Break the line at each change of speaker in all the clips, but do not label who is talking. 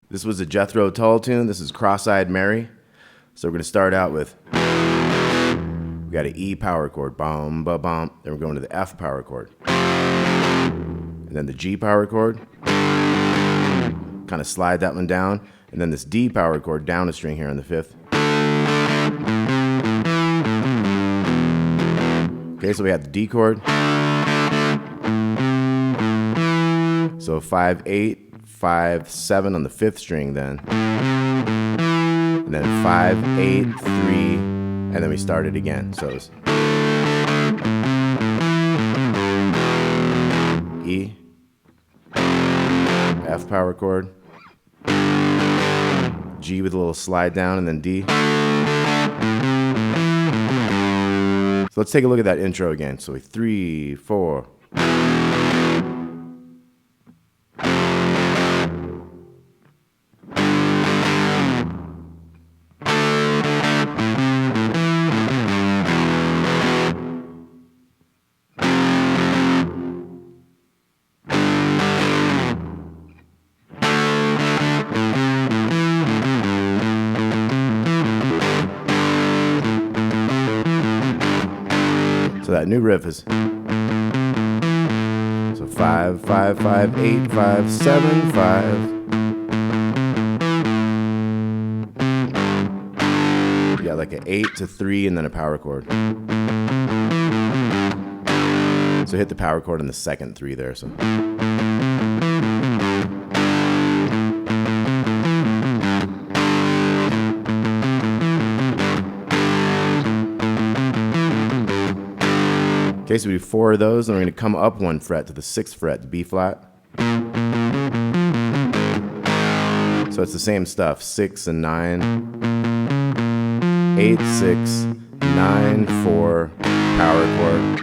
This was a Jethro Tull tune. This is Cross-Eyed Mary. So we're going to start out with, we got an E power chord, bum, ba, bum. Then we're going to the F power chord. And then the G power chord. Kind of slide that one down. And then this D power chord down a string here on the fifth. Okay, so we have the D chord. So 5, 8, 5, 7 on the fifth string then. And then 5, 8, 3, and then we start it again. So it's E, F power chord, G with a little slide down, and then D. So let's take a look at that intro again. So 3, 4. So that new riff is, so 5, 5, 5, 8, 5, 7, 5. You got like an 8 to 3 and then a power chord. So hit the power chord in the second 3 there. So. Okay, so we do 4 of those, and we're going to come up 1 fret to the 6th fret, the B flat. So it's the same stuff, 6 and 9, 8, 6, 9, 4, power chord.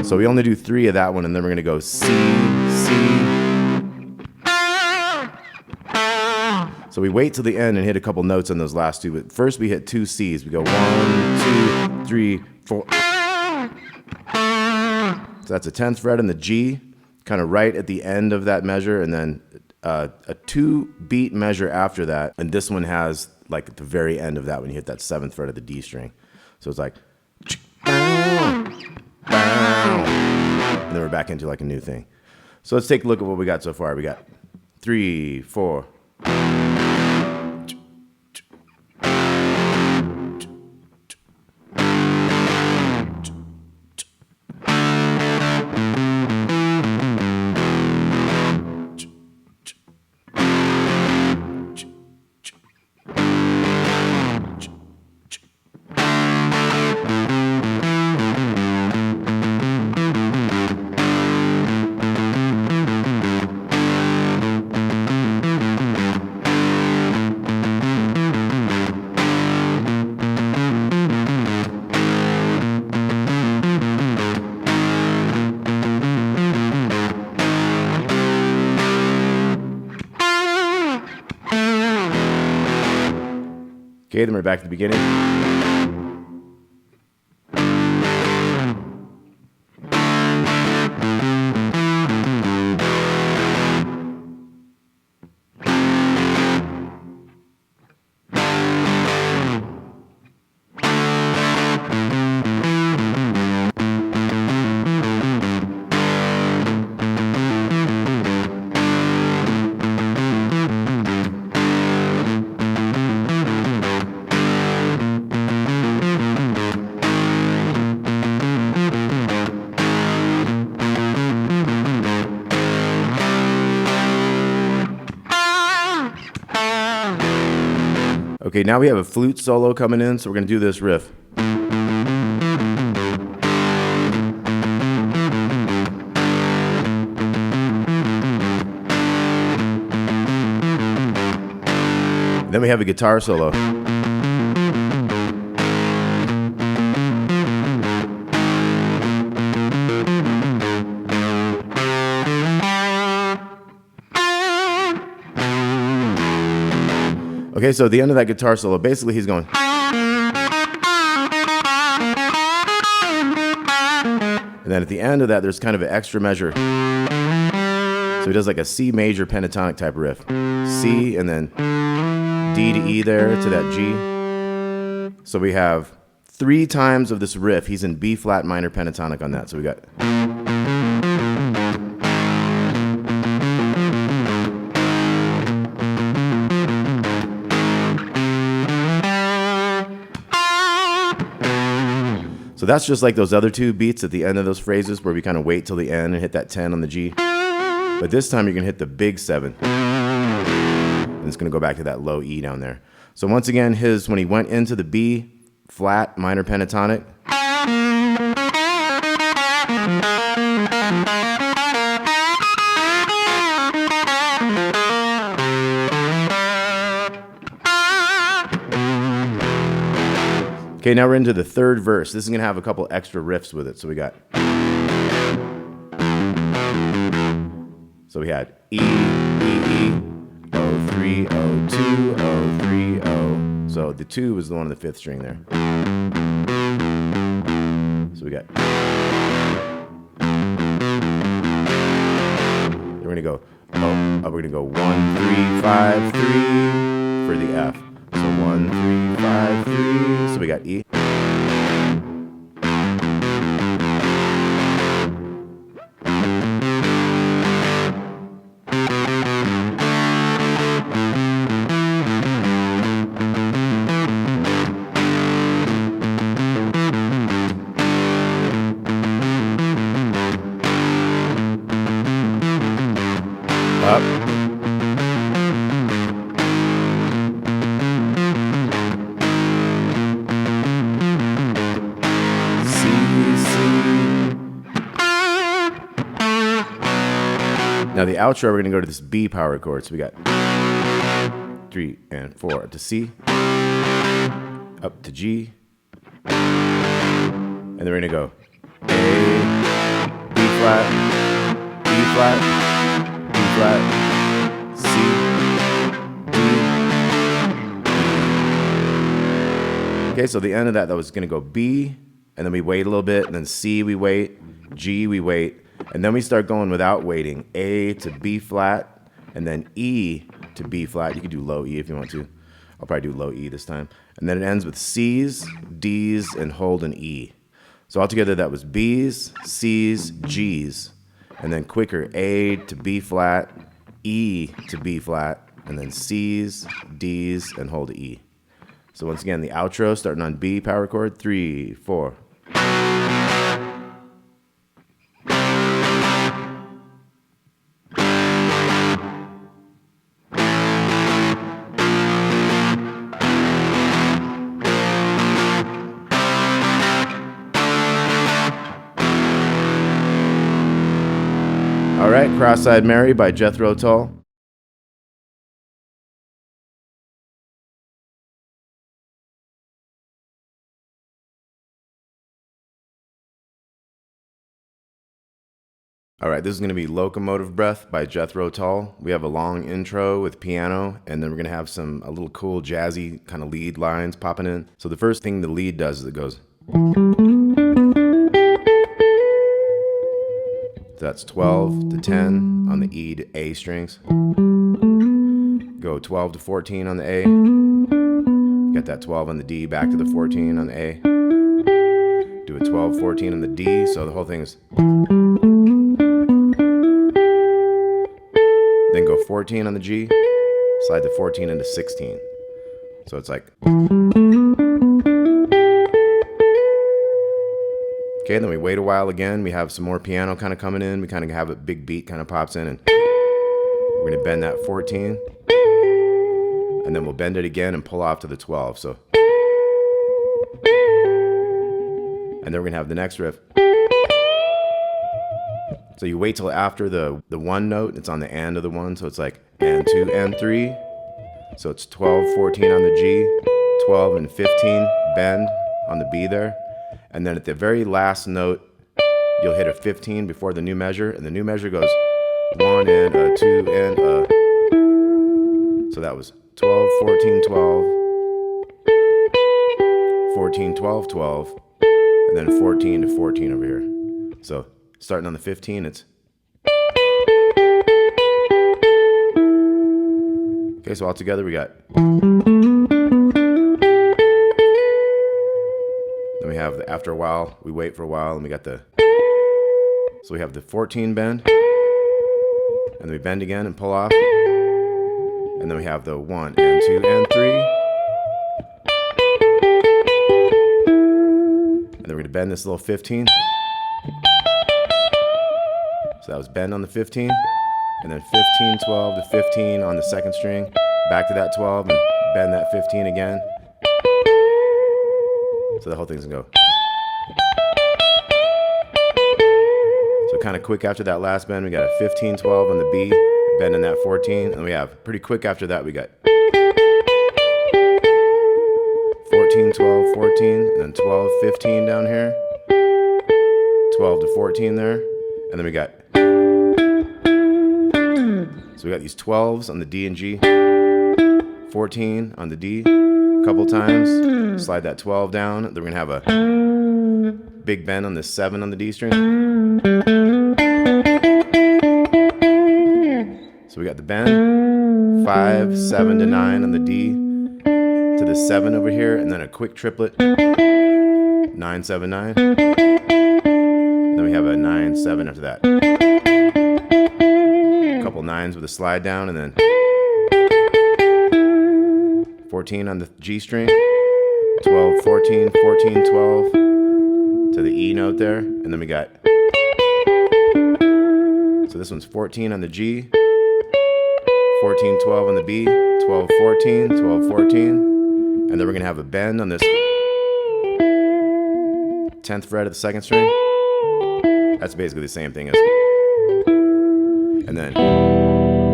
So we only do 3 of that one, and then we're going to go C, C. So we wait till the end and hit a couple notes on those last 2. But first we hit 2 C's. We go 1, 2, 3, 4. So that's a 10th fret in the G, kind of right at the end of that measure, and then a 2-beat measure after that. And this one has like at the very end of that when you hit that 7th fret of the D string. So it's like, and then we're back into like a new thing. So let's take a look at what we got so far. We got 3, 4. Okay, then we're back to the beginning. Okay, now we have a flute solo coming in, so we're going to do this riff. Then we have a guitar solo. Okay, so at the end of that guitar solo, basically he's going. And then at the end of that, there's kind of an extra measure. So he does like a C major pentatonic type riff. C and then D to E there to that G. So we have 3 times of this riff. He's in B flat minor pentatonic on that. So we got. So that's just like those other 2 beats at the end of those phrases where we kind of wait till the end and hit that 10 on the G. But this time you're going to hit the big 7. And it's going to go back to that low E down there. So once again, when he went into the B flat minor pentatonic. Okay, now we're into the 3rd verse. This is going to have a couple extra riffs with it. So we got. So we had E, E, E, O3, O2, O3, O. So the 2 was the one on the 5th string there. So we got. Then we're going to go. We're going to go 1, 3, 5, 3 for the F. So 1, 3, 5, 3. So we got E. Up. Now the outro, we're going to go to this B power chord. So we got 3 and 4 to C, up to G, and then we're going to go A, B flat, B flat, B flat, C, D. Okay, so the end of that was going to go B, and then we wait a little bit, and then C we wait, G we wait. And then we start going without waiting. A to B flat, and then E to B flat. You could do low E if you want to. I'll probably do low E this time. And then it ends with C's, D's, and hold an E. So altogether that was B's, C's, G's. And then quicker, A to B flat, E to B flat, and then C's, D's, and hold an E. So once again, the outro starting on B power chord, 3, 4. All right, Cross-Eyed Mary by Jethro Tull. All right, this is going to be Locomotive Breath by Jethro Tull. We have a long intro with piano, and then we're going to have a little cool jazzy kind of lead lines popping in. So the first thing the lead does is it goes. So that's 12 to 10 on the E to A strings. Go 12 to 14 on the A. Get that 12 on the D, back to the 14 on the A. Do a 12, 14 on the D, so the whole thing is. Then go 14 on the G, slide the 14 into 16. So it's like. Okay, then we wait a while again. We have some more piano kind of coming in. We kind of have a big beat kind of pops in, and we're going to bend that 14. And then we'll bend it again and pull off to the 12. So. And then we're going to have the next riff. So you wait till after the one note, it's on the and of the one, so it's like and 2 and 3. So it's 12, 14 on the G, 12 and 15 bend on the B there. And then at the very last note, you'll hit a 15 before the new measure, and the new measure goes 1 and a, 2 and a. So that was 12, 14, 12, 14, 12, 12, and then 14 to 14 over here. So starting on the 15, it's... Okay, so all together we got... Then we have the after a while, we wait for a while, and we got the... So we have the 14 bend, and then we bend again and pull off, and then we have the 1 and 2 and 3, and then we're going to bend this little 15. So that was bend on the 15, and then 15, 12 to 15 on the second string, back to that 12, and bend that 15 again. So the whole thing's going to go. So kind of quick after that last bend, we got a 15, 12 on the B, bend in that 14, and we have pretty quick after that, we got 14, 12, 14, and then 12, 15 down here, 12 to 14 there, and then we got, so we got these 12s on the D and G, 14 on the D, a couple times, slide that 12 down, then we're going to have a big bend on the 7 on the D string. So we got the bend, 5, 7 to 9 on the D, to the 7 over here, and then a quick triplet, 9, 7, 9. And then we have a 9, 7 after that. A couple 9s with a slide down, and then 14 on the G string, 12, 14, 14, 12 to the E note there, and then we got, so this one's 14 on the G, 14, 12 on the B, 12, 14, 12, 14, and then we're going to have a bend on this 10th fret of the second string. That's basically the same thing as, and then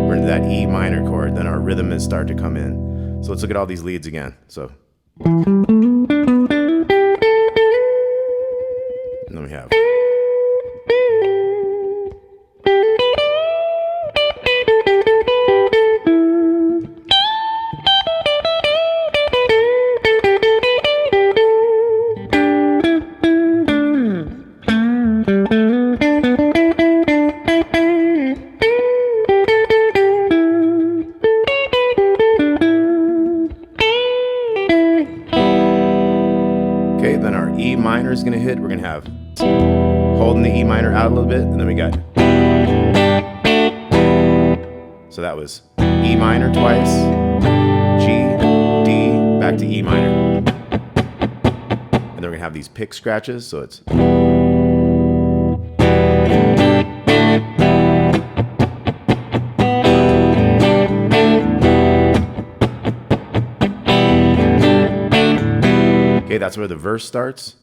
we're into that E minor chord, then our rhythm is start to come in. So let's look at all these leads again. So, and then we have, then our E minor is going to hit. We're going to have holding the E minor out a little bit, and then we got, so that was E minor twice, G, D, back to E minor, and then we're going to have these pick scratches, so it's, okay, that's where the verse starts.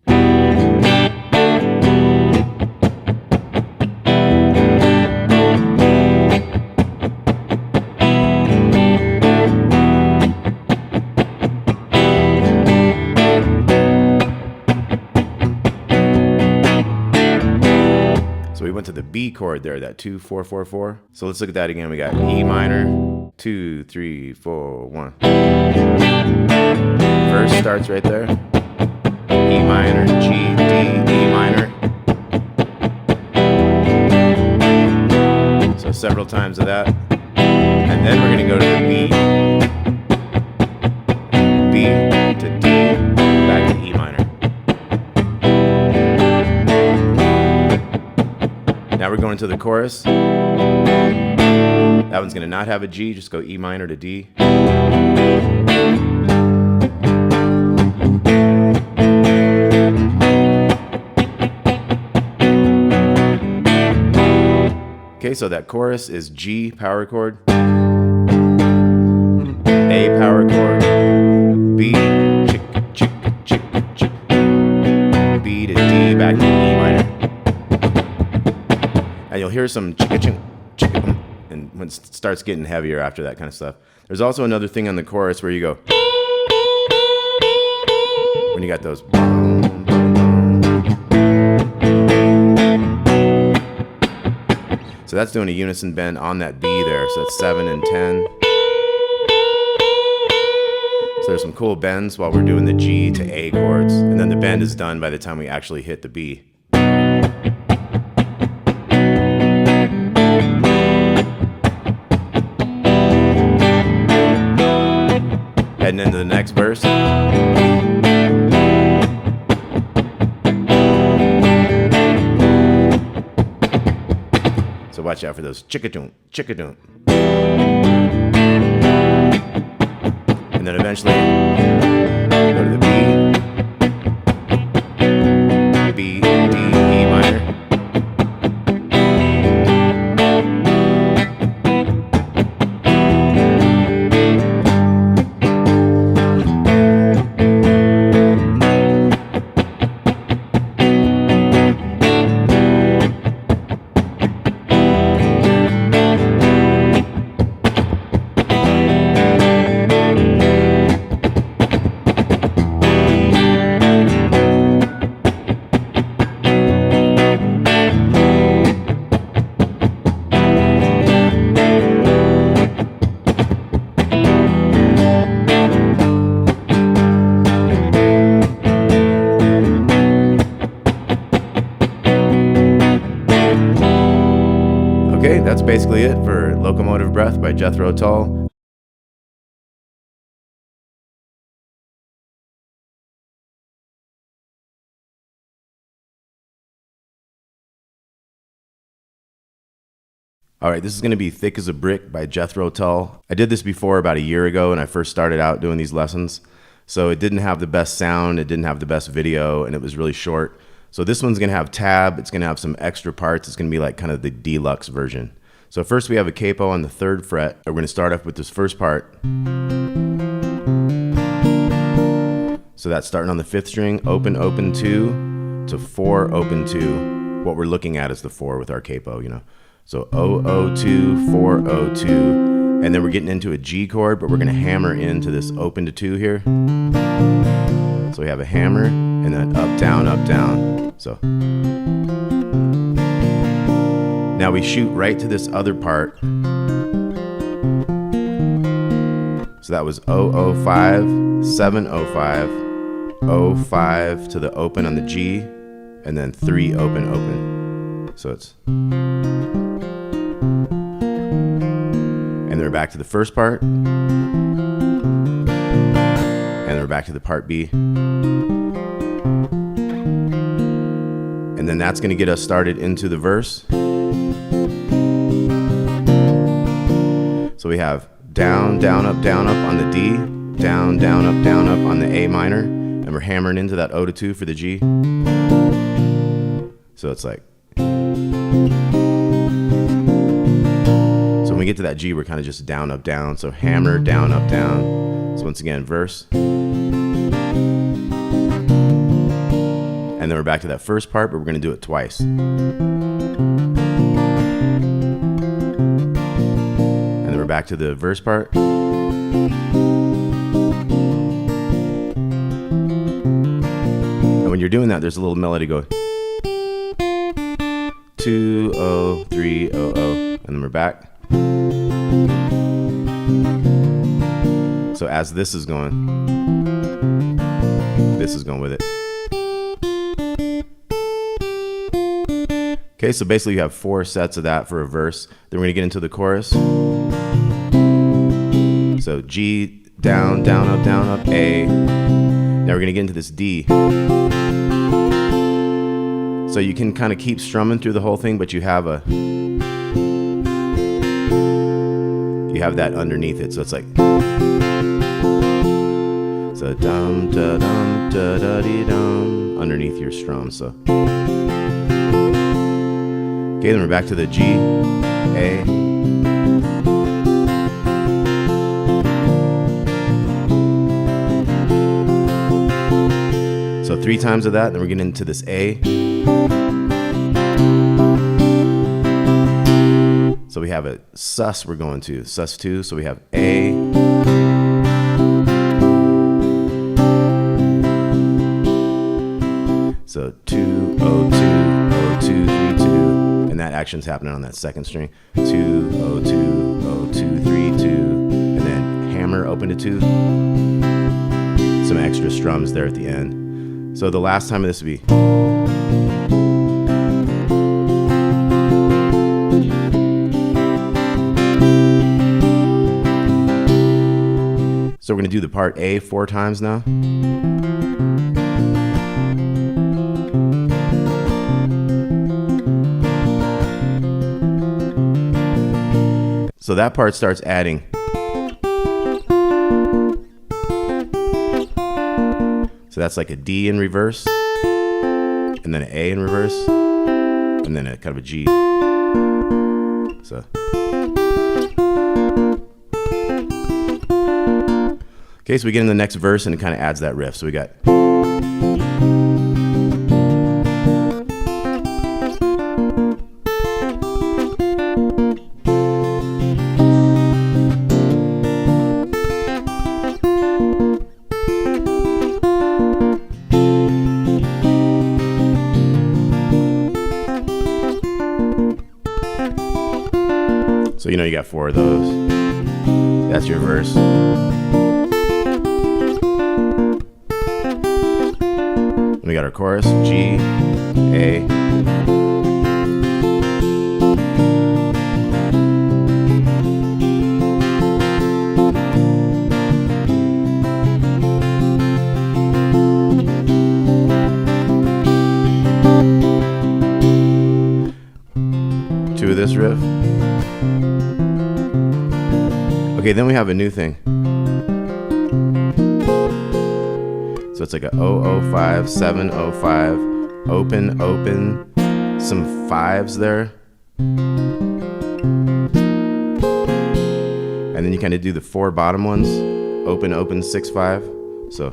So we went to the B chord there, that 2, 4, 4, 4. So let's look at that again. We got E minor, 2, 3, 4, 1. Verse starts right there. E minor, G, D, E minor. So several times of that. And then we're going to go to the B. B to D, back to E minor. Now we're going to the chorus. That one's going to not have a G, just go E minor to D. Okay, so that chorus is G power chord, A power chord, B, chick, chick, chick, chick, B to D, back to E minor. And you'll hear some chicka ching, chicka, and when it starts getting heavier after that kind of stuff. There's also another thing on the chorus where you go, when you got those. So that's doing a unison bend on that B there. So that's 7 and 10. So there's some cool bends while we're doing the G to A chords. And then the bend is done by the time we actually hit the B. heading into the next verse. So watch out for those chickadoon, chickadoon. And then eventually go to the B, D, E minor. Okay, that's basically it for Locomotive Breath by Jethro Tull. Alright, this is going to be Thick as a Brick by Jethro Tull. I did this before about a year ago when I first started out doing these lessons. So it didn't have the best sound, it didn't have the best video, and it was really short. So this one's going to have tab, it's going to have some extra parts, it's going to be like kind of the deluxe version. So first we have a capo on the 3rd fret. We're going to start off with this first part. So that's starting on the 5th string, open, open 2 to 4, open 2. What we're looking at is the 4 with our capo, you know. So O, O, 2, 4, O, 2. And then we're getting into a G chord, but we're going to hammer into this open to 2 here. So we have a hammer and then up, down, up, down. So now we shoot right to this other part. So that was 005, 705, 05 to the open on the G, and then 3 open, open. So it's, and then we're back to the first part, and then we're back to the part B. And then that's going to get us started into the verse. So we have down, down, up on the D, down, down, up on the A minor, and we're hammering into that O to 2 for the G. So it's like, so when we get to that G, we're kind of just down, up, down. So hammer, down, up, down. So once again, verse. And then we're back to that first part, but we're going to do it twice. And then we're back to the verse part. And when you're doing that, there's a little melody go 2 0 3 0 0, and then we're back. So as this is going with it. Okay, so basically you have 4 sets of that for a verse. Then we're gonna get into the chorus. So G, down, down, up, A. Now we're gonna get into this D. So you can kind of keep strumming through the whole thing, but you have that underneath it. So it's like, so dum da dum da da dee dum underneath your strum. So okay, then we're back to the G, A. So 3 times of that, then we're getting into this A. So we have a sus we're going to, sus 2, so we have A. So 2, O, 2, O, 2, 3, 2. And that action's happening on that 2nd string. 2, O, 2, O, 2, 3, 2. And then hammer, open to 2. Some extra strums there at the end. So the last time of this would be. So So we're going to do the part A 4 times now. So that part starts adding. So that's like a D in reverse, and then an A in reverse, and then a kind of a G. So. Okay, so we get in the next verse and it kind of adds that riff. So we got. So you know you got 4 of those. That's your verse. And we got our chorus, G, A. Two of this riff. Okay, then we have a new thing. So it's like a 005, 705, open, open, some 5s there. And then you kind of do the 4 bottom ones, open, open, 6, 5. So.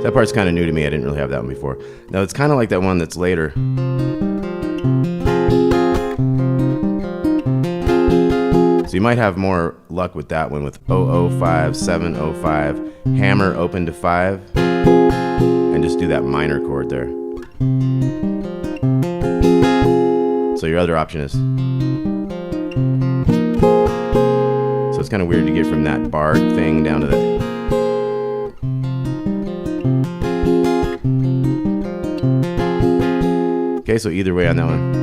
That part's kind of new to me. I didn't really have that one before. Now it's kind of like that one that's later. So you might have more luck with that one with 005, 705, hammer open to 5, and just do that minor chord there. So your other option is. So it's kind of weird to get from that barred thing down to that. Okay, so either way on that one.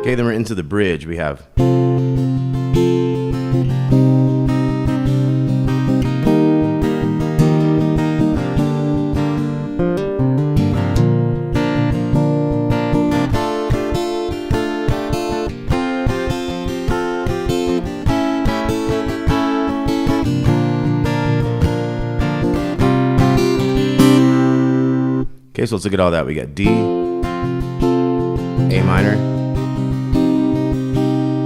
Okay, then we're into the bridge. We have. Okay, so let's look at all that. We got D, A minor,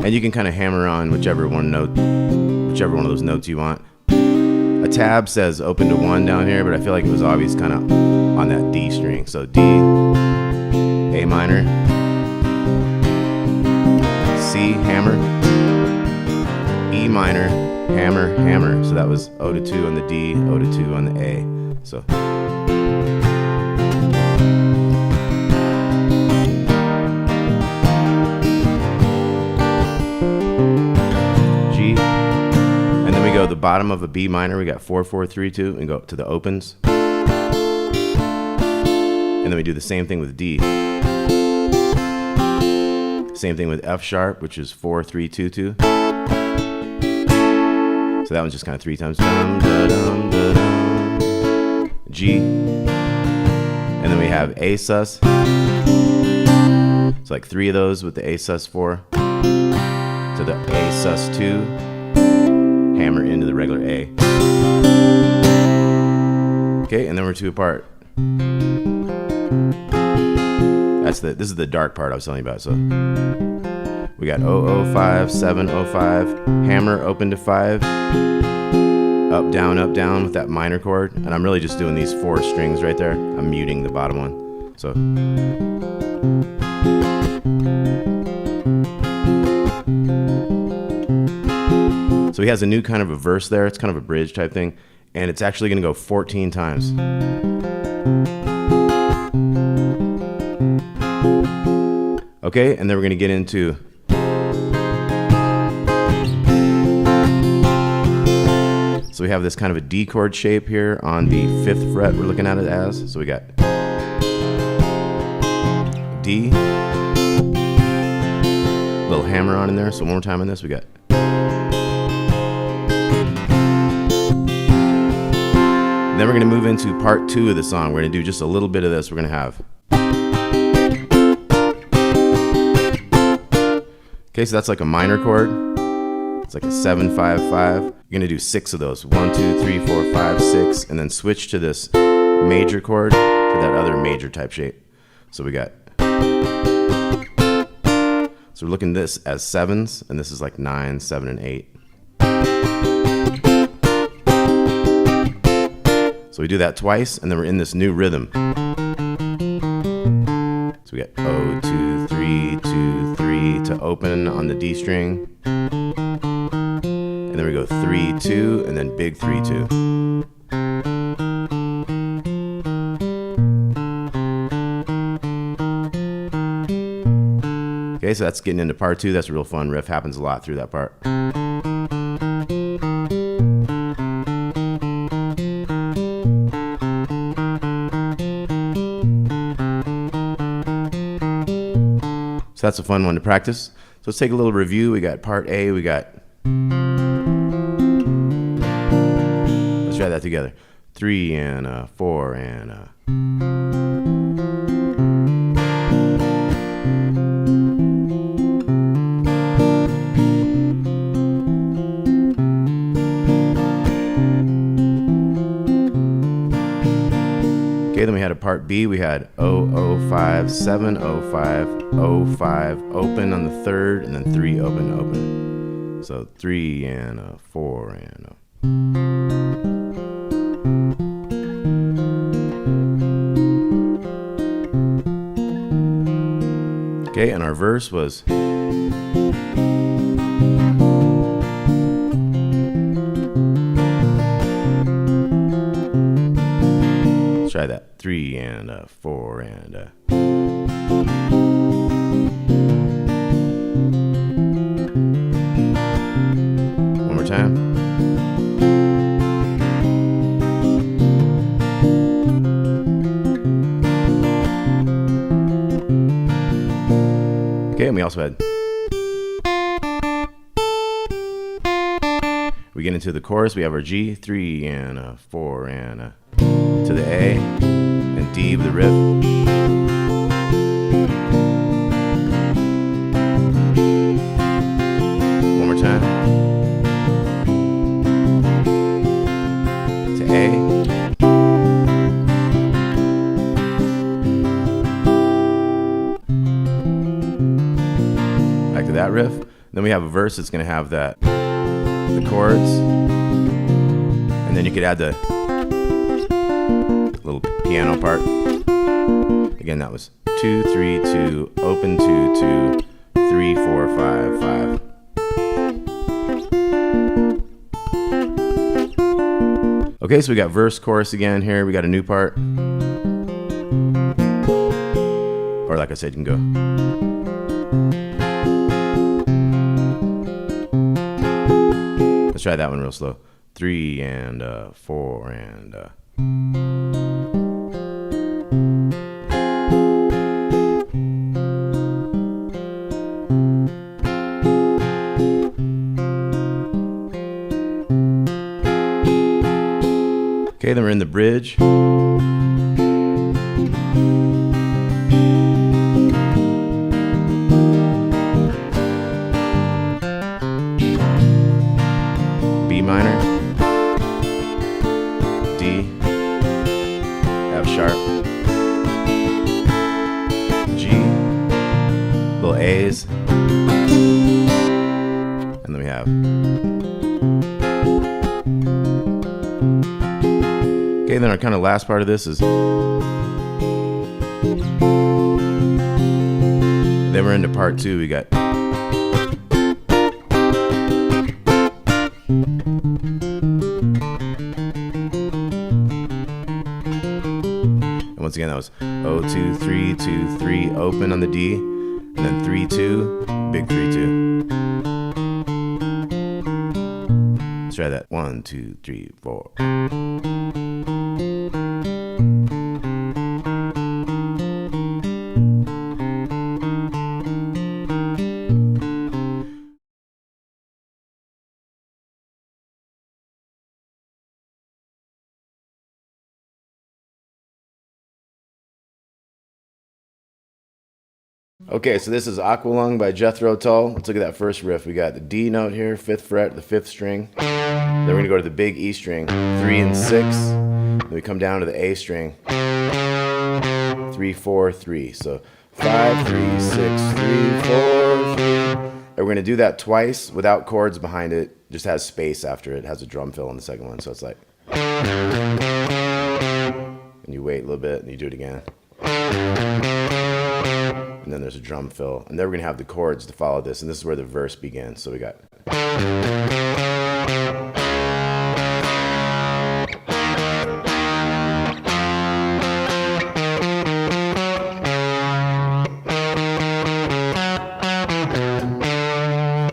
and you can kind of hammer on whichever one of those notes you want. A tab says open to 1 down here, but I feel like it was obvious kind of on that D string. So D, A minor, C, hammer, E minor, hammer, hammer. So that was O to 2 on the D, O to 2 on the A. So. The bottom of a B minor, we got 4, 4, 3, 2, and go to the opens. And then we do the same thing with D. Same thing with F sharp, which is 4, 3, 2, 2. So that one's just kind of 3 times. Dum, da, dum, da, dum. G. And then we have A sus. So like 3 of those with the A sus 4. To the A sus 2. Hammer into the regular A. Okay, and then we're 2 apart. This is the dark part I was telling you about. So we got 005, 705, hammer open to 5, up down with that minor chord, and I'm really just doing these 4 strings right there. I'm muting the bottom one. So. So he has a new kind of a verse there. It's kind of a bridge type thing. And it's actually going to go 14 times. Okay, and then we're going to get into. So we have this kind of a D chord shape here on the 5th fret we're looking at it as. So we got. D, little hammer on in there. So one more time on this, we got. Then we're going to move into part 2 of the song. We're going to do just a little bit of this. We're going to have. Okay, so that's like a minor chord. It's like a 7-5-5. You're going to do 6 of those. 1, 2, 3, 4, 5, 6, and then switch to this major chord to that other major type shape. So we got. So we're looking at this as 7s, and this is like 9, 7, and 8. So we do that twice, and then we're in this new rhythm. So we got 0, 2, 3, 2, 3 to open on the D string. And then we go 3, 2, and then big 3, 2. Okay, so that's getting into part 2. That's a real fun riff. Happens a lot through that part. So that's a fun one to practice. So let's take a little review. We got part A, we got. Let's try that together. 3 and 4 and. Okay, then we had a part B. We had 005, 705, 05, open on the third, and then 3 open, open. So 3 and 4 and. Okay, and our verse was. Try that. 3 and 4 and. One more time. Okay, and we also had. We get into the chorus. We have our G, 3 and 4 and. To the A and D with the riff. One more time. To A. Back to that riff. Then we have a verse that's going to have that the chords, and then you could add the little piano part. Again, that was 2, 3, 2, open 2, 2, 3, 4, 5, 5. Okay, so we got verse, chorus again here. We got a new part. Or like I said, you can go. Let's try that one real slow. 3 and 4 and. Okay, then we're in the bridge. B minor, D, F sharp, G, little A's, and then we have. Okay, then our kind of last part of this is. Then we're into part 2. We got. And once again, that was 0, 2, 3, 2, 3, open on the D, and then 3, 2, big 3, 2. Let's try that. 1, 2, 3, 4. Okay, so this is Aqualung by Jethro Tull. Let's look at that first riff. We got the D note here, 5th fret, the 5th string. Then we're gonna go to the big E string, 3 and 6. Then we come down to the A string, 3, 4, 3. So 5, 3, 6, 3, 4, 3. And we're gonna do that twice without chords behind it. Just has space after it. It has a drum fill on the second one, so it's like. And you wait a little bit, and you do it again. And then there's a drum fill. And then we're going to have the chords to follow this. And this is where the verse begins. So we got.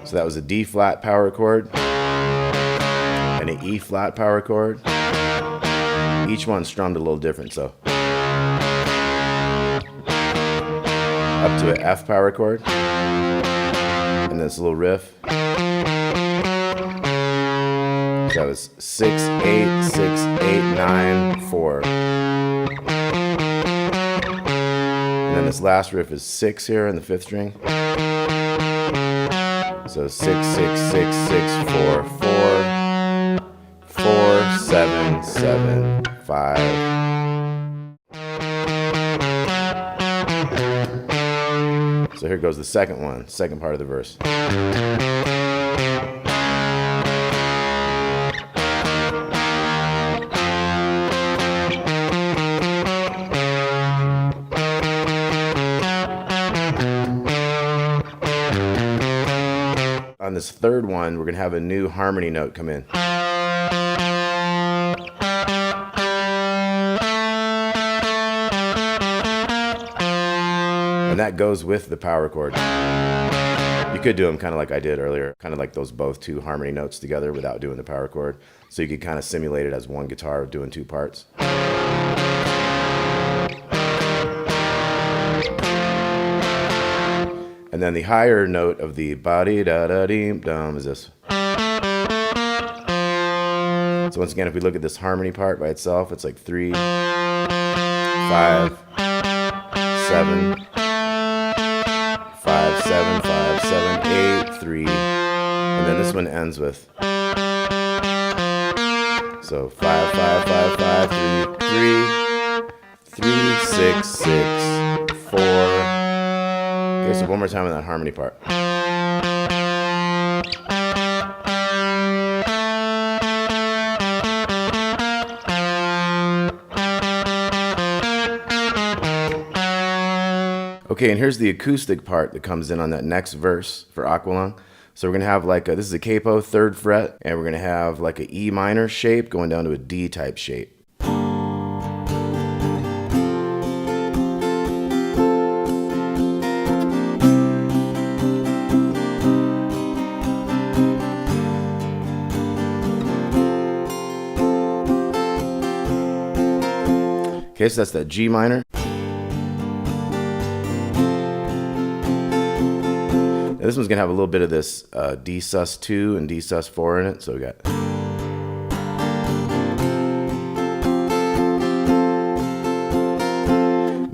So that was a D flat power chord and an E flat power chord. Each one strummed a little different. So. Up to an F power chord, and this little riff. That was 6, 8, 6, 8, 9, 4. And then this last riff is 6 here in the 5th string. So 6, 6, 6, 6, 4, 4, 4, 7, 7, 5. So here goes the second one, second part of the verse. On this third one, we're going to have a new harmony note come in. And that goes with the power chord. You could do them kind of like I did earlier, kind of like those both two harmony notes together without doing the power chord. So you could kind of simulate it as one guitar doing two parts. And then the higher note of the ba-dee-da-da-dee-dum is this. So once again, if we look at this harmony part by itself, it's like 3, 5, 7, 5, 7, 5, 7, 8, 3. And then this one ends with. So 5, 5, 5, 5, 3, 3, 3, 6, 6, 4. Okay, so one more time on that harmony part. Okay, and here's the acoustic part that comes in on that next verse for Aqualung. So we're going to have like this is a capo, 3rd fret, and we're going to have like an E minor shape going down to a D type shape. Okay, so that's that G minor. Now this one's gonna have a little bit of this D sus 2 and D sus 4 in it, so we got.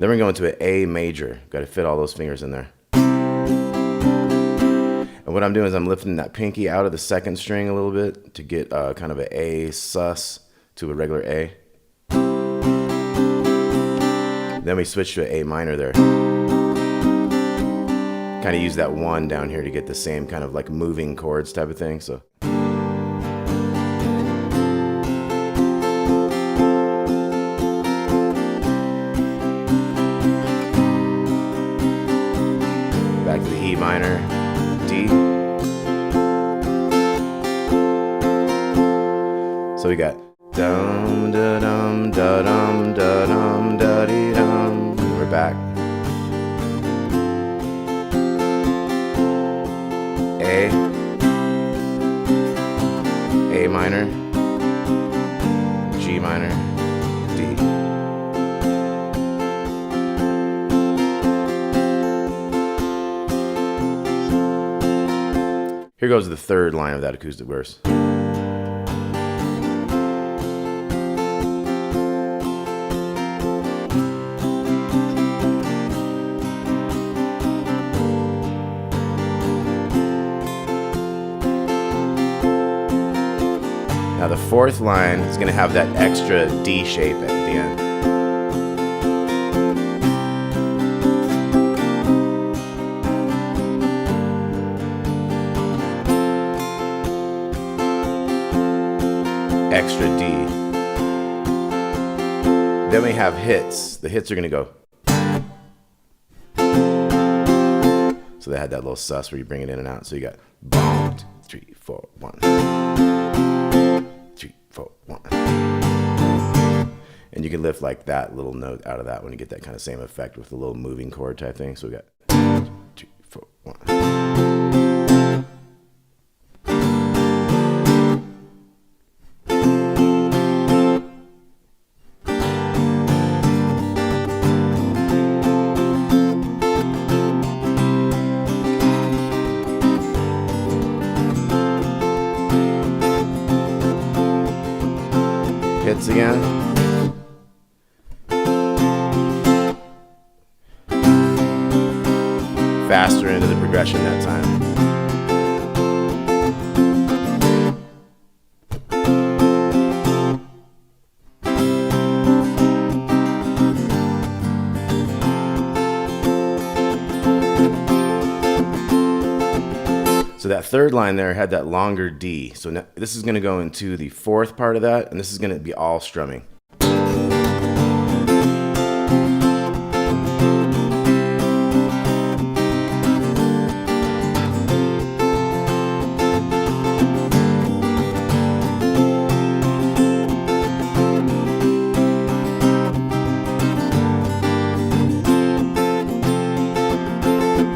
Then we're going to an A major. Got to fit all those fingers in there. And what I'm doing is I'm lifting that pinky out of the 2nd string a little bit to get kind of an A sus to a regular A. Then we switch to an A minor there. Kind of use that 1 down here to get the same kind of like moving chords type of thing. So. Back to the E minor, D. So we got dum da dum da dum da dum da dee dum. We're back. A minor, G minor, D. Here goes the 3rd line of that acoustic verse. the fourth line is going to have that extra D shape at the end. Extra D. Then we have hits. The hits are going to go. So they had that little sus where you bring it in and out. So you got boom, 3, 4, 1. 3, 4, 1. And you can lift like that little note out of that when you get that kind of same effect with the little moving chord type thing. So we got 3, 4, 1. Hits again. Faster into the progression that time. So that third line there had that longer D. So now, this is going to go into the fourth part of that, and this is going to be all strumming.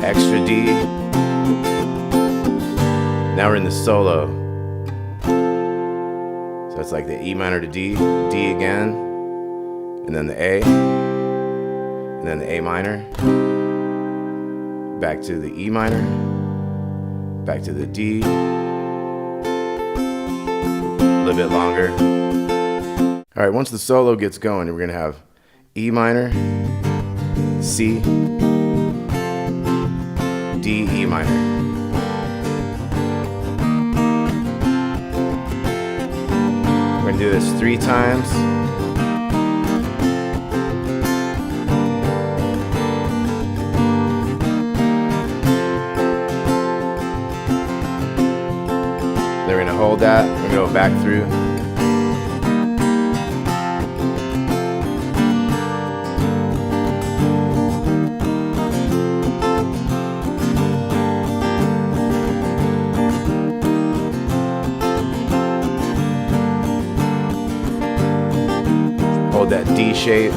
Extra D. Now we're in the solo. So it's like the E minor to D, D again, and then the A, and then the A minor, back to the E minor, back to the D, a little bit longer. All right, once the solo gets going, we're gonna have E minor, C, D, E minor. We're going to do this 3 times. Then we're going to hold that. We're going to go back through. Hold that D shape.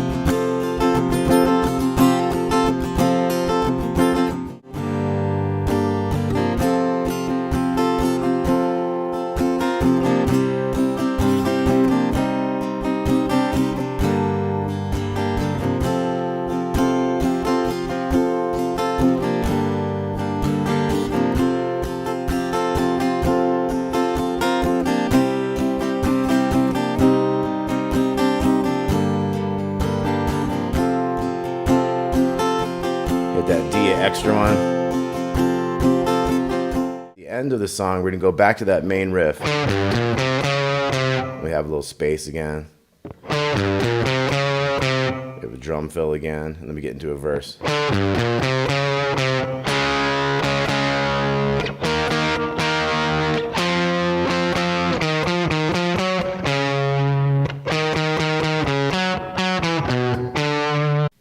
That D extra one. The end of the song, we're gonna go back to that main riff. We have a little space again. We have a drum fill again, and then we get into a verse.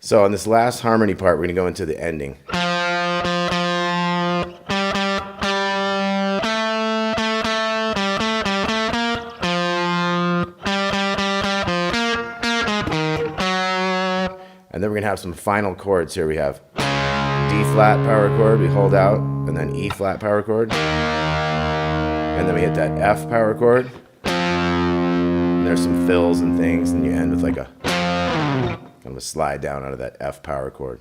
So on this last harmony part, we're going to go into the ending. And then we're going to have some final chords here. We have D flat power chord, we hold out, and then E flat power chord. And then we hit that F power chord. And there's some fills and things, and you end with like a kind of a slide down out of that F power chord.